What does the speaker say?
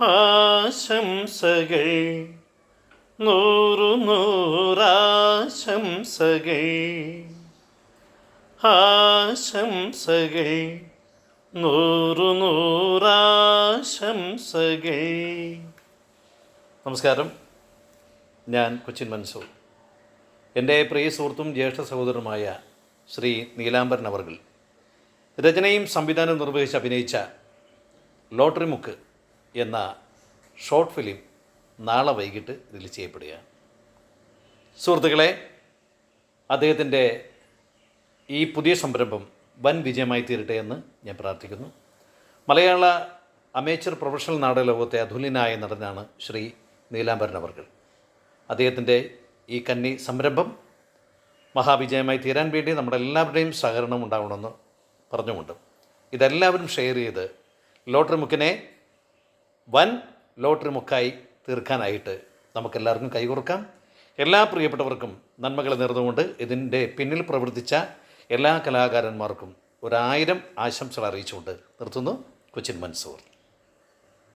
ആശംസകൾ നൂറു നൂറാശംസകൾ, ആശംസകൾ നൂറു നൂറാശംസകൾ. നമസ്കാരം, ഞാൻ കൊച്ചിൻ മൻസൂർ. എൻ്റെ പ്രിയ സുഹൃത്തും ജ്യേഷ്ഠ സഹോദരനുമായ ശ്രീ നീലാംബരൻ അവർകൾ രചനയും സംവിധാനവും നിർവഹിച്ച് അഭിനയിച്ച ലോട്ടറി മുക്ക് എന്ന ഷോർട്ട് ഫിലിം നാളെ വൈകിട്ട് റിലീസ് ചെയ്യപ്പെടുകയാണ്. സുഹൃത്തുക്കളെ, അദ്ദേഹത്തിൻ്റെ ഈ പുതിയ സംരംഭം വൻ വിജയമായി തീരട്ടെ എന്ന് ഞാൻ പ്രാർത്ഥിക്കുന്നു. മലയാള അമേച്ചർ പ്രൊഫഷണൽ നാടക ലോകത്തെ അതുല്യനായ നടനാണ് ശ്രീ നീലാംബരൻ അവർകൾ. അദ്ദേഹത്തിൻ്റെ ഈ കന്നി സംരംഭം മഹാവിജയമായി തീരാൻ വേണ്ടി നമ്മുടെ എല്ലാവരുടെയും സഹകരണം ഉണ്ടാവണമെന്ന് പറഞ്ഞുകൊണ്ട് ഇതെല്ലാവരും ഷെയർ ചെയ്ത് ലോട്ടറി മുക്കിനെ വൻ ലോട്ടറി മുക്കായി തീർക്കാനായിട്ട് നമുക്കെല്ലാവർക്കും കൈകോർക്കാം. എല്ലാ പ്രിയപ്പെട്ടവർക്കും നന്മകൾ നേർന്നുകൊണ്ട് ഇതിൻ്റെ പിന്നിൽ പ്രവർത്തിച്ച എല്ലാ കലാകാരന്മാർക്കും 1000 ആശംസകൾ അറിയിച്ചുകൊണ്ട് നിർത്തുന്നു. കൊച്ചിൻ മൻസൂർ.